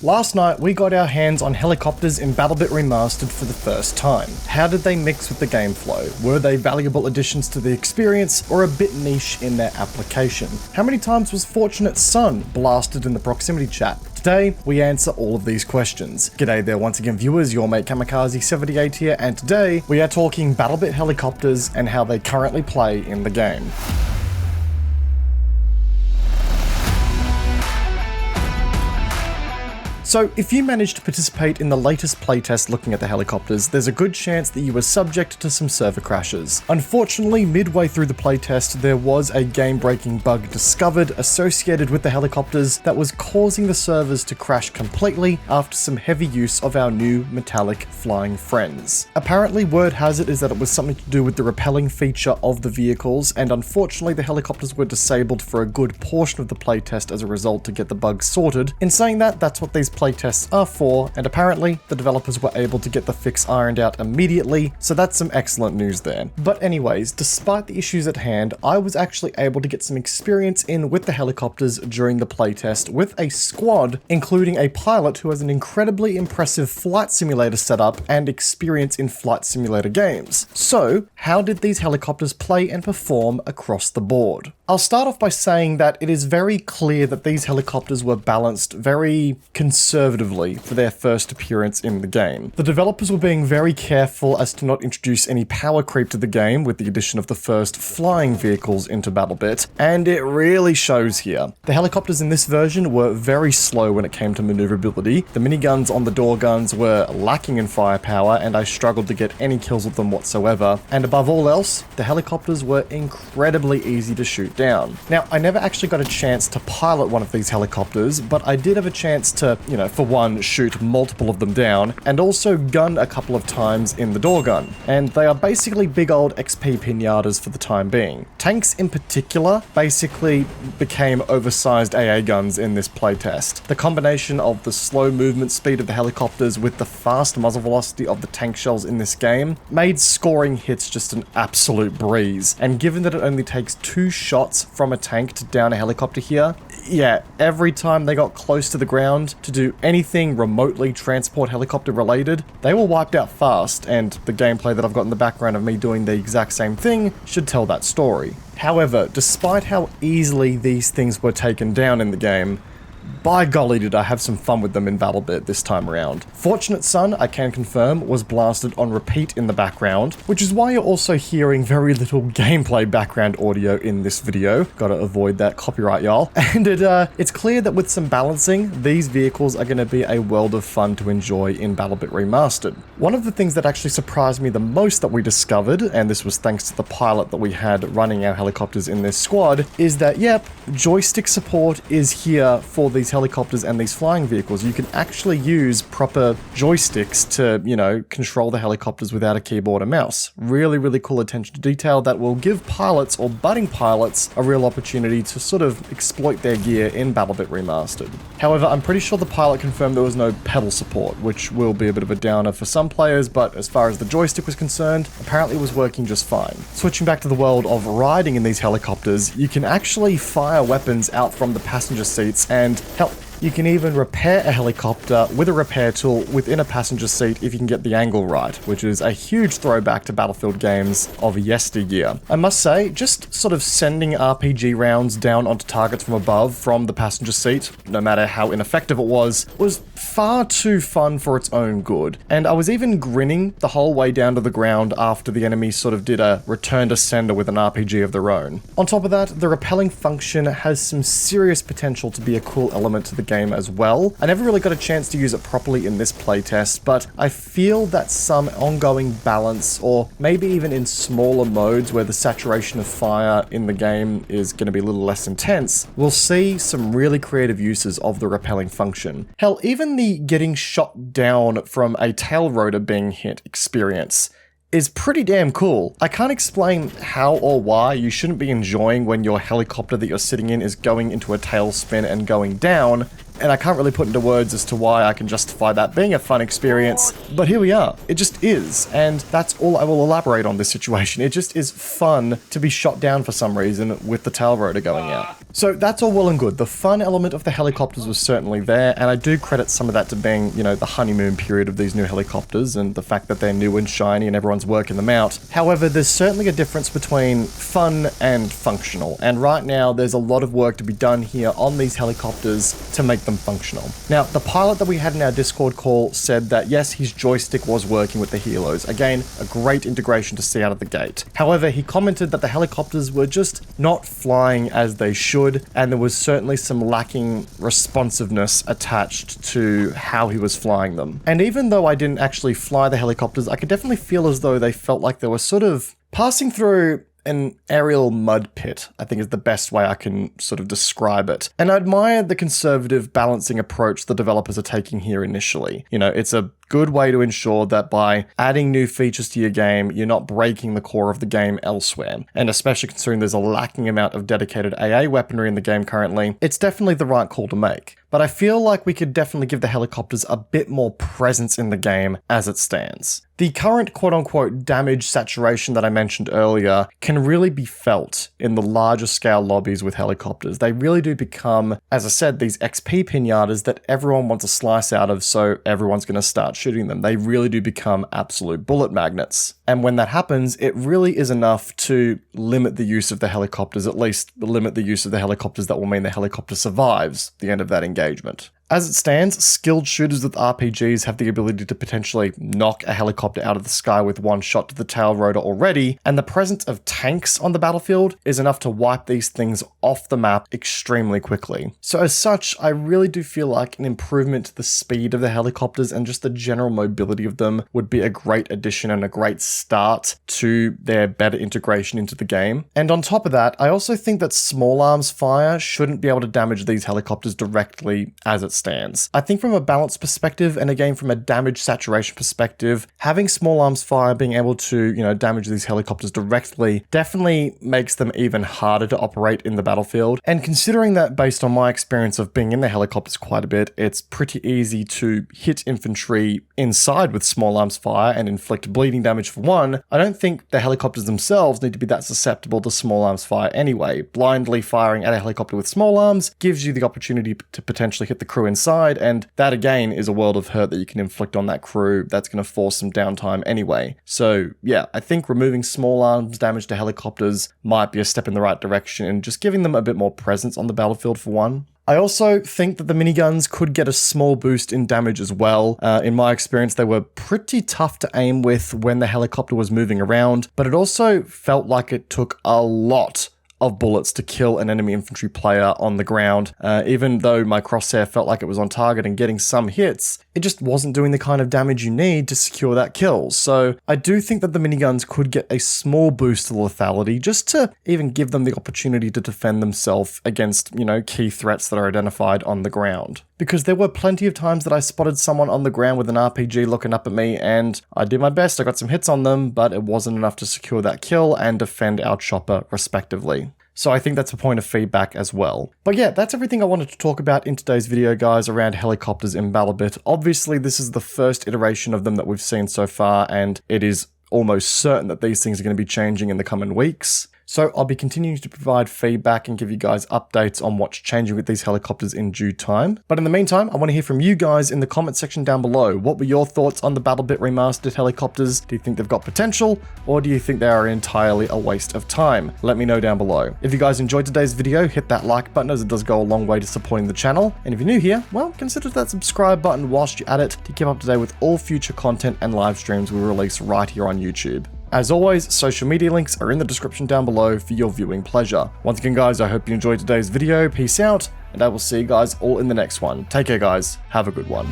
Last night, we got our hands on helicopters in BattleBit Remastered for the first time. How did they mix with the game flow? Were they valuable additions to the experience, or a bit niche in their application? How many times was Fortunate Son blasted in the proximity chat? Today, we answer all of these questions. G'day there once again viewers, your mate Kamikaze78 here, and today, we are talking BattleBit helicopters and how they currently play in the game. So, if you managed to participate in the latest playtest looking at the helicopters, there's a good chance that you were subject to some server crashes. Unfortunately, midway through the playtest, there was a game-breaking bug discovered associated with the helicopters that was causing the servers to crash completely after some heavy use of our new metallic flying friends. Apparently, word has it is that it was something to do with the rappelling feature of the vehicles, and unfortunately the helicopters were disabled for a good portion of the playtest as a result to get the bug sorted. In saying that, that's what these playtests are for, and apparently the developers were able to get the fix ironed out immediately, so that's some excellent news there. But anyways, despite the issues at hand, I was actually able to get some experience in with the helicopters during the playtest with a squad, including a pilot who has an incredibly impressive flight simulator setup and experience in flight simulator games. So, how did these helicopters play and perform across the board? I'll start off by saying that it is very clear that these helicopters were balanced very conservatively for their first appearance in the game. The developers were being very careful as to not introduce any power creep to the game with the addition of the first flying vehicles into BattleBit, and it really shows here. The helicopters in this version were very slow when it came to maneuverability. The miniguns on the door guns were lacking in firepower, and I struggled to get any kills with them whatsoever. And above all else, the helicopters were incredibly easy to shoot down. Now, I never actually got a chance to pilot one of these helicopters, but I did have a chance to, for one, shoot multiple of them down, and also gun a couple of times in the door gun. And they are basically big old XP pinatas for the time being. Tanks in particular basically became oversized AA guns in this playtest. The combination of the slow movement speed of the helicopters with the fast muzzle velocity of the tank shells in this game made scoring hits just an absolute breeze. And given that it only takes 2 shots from a tank to down a helicopter here, yeah, every time they got close to the ground to do anything remotely transport helicopter related, they were wiped out fast, and the gameplay that I've got in the background of me doing the exact same thing should tell that story. However, despite how easily these things were taken down in the game, by golly did I have some fun with them in BattleBit this time around. Fortunate Son, I can confirm, was blasted on repeat in the background, which is why you're also hearing very little gameplay background audio in this video. Gotta avoid that copyright, y'all. And it's clear that with some balancing, these vehicles are gonna be a world of fun to enjoy in BattleBit Remastered. One of the things that actually surprised me the most that we discovered, and this was thanks to the pilot that we had running our helicopters in this squad, is that, yep, joystick support is here for these helicopters and these flying vehicles. You can actually use proper joysticks to, control the helicopters without a keyboard or mouse. Really, really cool attention to detail that will give pilots or budding pilots a real opportunity to sort of exploit their gear in BattleBit Remastered. However, I'm pretty sure the pilot confirmed there was no pedal support, which will be a bit of a downer for some players, but as far as the joystick was concerned, apparently it was working just fine. Switching back to the world of riding in these helicopters, you can actually fire weapons out from the passenger seats, and hell, you can even repair a helicopter with a repair tool within a passenger seat if you can get the angle right, which is a huge throwback to Battlefield games of yesteryear. I must say, just sort of sending RPG rounds down onto targets from above from the passenger seat, no matter how ineffective it was far too fun for its own good. And I was even grinning the whole way down to the ground after the enemy sort of did a return to sender with an RPG of their own. On top of that, the rappelling function has some serious potential to be a cool element to the game as well. I never really got a chance to use it properly in this playtest, but I feel that some ongoing balance, or maybe even in smaller modes where the saturation of fire in the game is going to be a little less intense, we'll see some really creative uses of the rappelling function. Hell, even the getting shot down from a tail rotor being hit experience is pretty damn cool. I can't explain how or why you shouldn't be enjoying when your helicopter that you're sitting in is going into a tailspin and going down, and I can't really put into words as to why I can justify that being a fun experience, but here we are. It just is, and that's all I will elaborate on this situation. It just is fun to be shot down for some reason with the tail rotor going out. So that's all well and good. The fun element of the helicopters was certainly there, and I do credit some of that to being, you know, the honeymoon period of these new helicopters and the fact that they're new and shiny and everyone's working them out. However, there's certainly a difference between fun and functional, and right now there's a lot of work to be done here on these helicopters to make them functional. Now, the pilot that we had in our Discord call said that yes, his joystick was working with the helos. Again, a great integration to see out of the gate. However, he commented that the helicopters were just not flying as they should, and there was certainly some lacking responsiveness attached to how he was flying them. And even though I didn't actually fly the helicopters, I could definitely feel as though they felt like they were sort of passing through an aerial mud pit, I think is the best way I can sort of describe it. And I admire the conservative balancing approach the developers are taking here initially. You know, it's a good way to ensure that by adding new features to your game, you're not breaking the core of the game elsewhere. And especially considering there's a lacking amount of dedicated AA weaponry in the game currently, it's definitely the right call to make. But I feel like we could definitely give the helicopters a bit more presence in the game as it stands. The current quote-unquote damage saturation that I mentioned earlier can really be felt in the larger scale lobbies with helicopters. They really do become, as I said, these XP pinatas that everyone wants a slice out of, so everyone's going to start shooting them. They really do become absolute bullet magnets. And when that happens, it really is enough to limit the use of the helicopters, at least limit the use of the helicopters that will mean the helicopter survives the end of that engagement. As it stands, skilled shooters with RPGs have the ability to potentially knock a helicopter out of the sky with one shot to the tail rotor already, and the presence of tanks on the battlefield is enough to wipe these things off the map extremely quickly. So as such, I really do feel like an improvement to the speed of the helicopters and just the general mobility of them would be a great addition and a great start to their better integration into the game. And on top of that, I also think that small arms fire shouldn't be able to damage these helicopters directly as it stands. I think from a balance perspective, and again from a damage saturation perspective, having small arms fire being able to, you know, damage these helicopters directly definitely makes them even harder to operate in the battlefield. And considering that based on my experience of being in the helicopters quite a bit, it's pretty easy to hit infantry inside with small arms fire and inflict bleeding damage for one, I don't think the helicopters themselves need to be that susceptible to small arms fire anyway. Blindly firing at a helicopter with small arms gives you the opportunity to potentially hit the crew inside, and that again is a world of hurt that you can inflict on that crew that's going to force some downtime anyway. So yeah, I think removing small arms damage to helicopters might be a step in the right direction and just giving them a bit more presence on the battlefield for one. I also think that the miniguns could get a small boost in damage as well. In my experience, they were pretty tough to aim with when the helicopter was moving around, but it also felt like it took a lot of bullets to kill an enemy infantry player on the ground. Even though my crosshair felt like it was on target and getting some hits, it just wasn't doing the kind of damage you need to secure that kill. So I do think that the miniguns could get a small boost to lethality just to even give them the opportunity to defend themselves against, you know, key threats that are identified on the ground. Because there were plenty of times that I spotted someone on the ground with an RPG looking up at me, and I did my best, I got some hits on them, but it wasn't enough to secure that kill and defend our chopper respectively. So I think that's a point of feedback as well. But yeah, that's everything I wanted to talk about in today's video, guys, around helicopters in BattleBit. Obviously, this is the first iteration of them that we've seen so far, and it is almost certain that these things are going to be changing in the coming weeks. So I'll be continuing to provide feedback and give you guys updates on what's changing with these helicopters in due time. But in the meantime, I want to hear from you guys in the comment section down below. What were your thoughts on the BattleBit Remastered helicopters? Do you think they've got potential, or do you think they are entirely a waste of time? Let me know down below. If you guys enjoyed today's video, hit that like button as it does go a long way to supporting the channel. And if you're new here, well, consider that subscribe button whilst you're at it to keep up to date with all future content and live streams we release right here on YouTube. As always, social media links are in the description down below for your viewing pleasure. Once again, guys, I hope you enjoyed today's video. Peace out, and I will see you guys all in the next one. Take care, guys. Have a good one.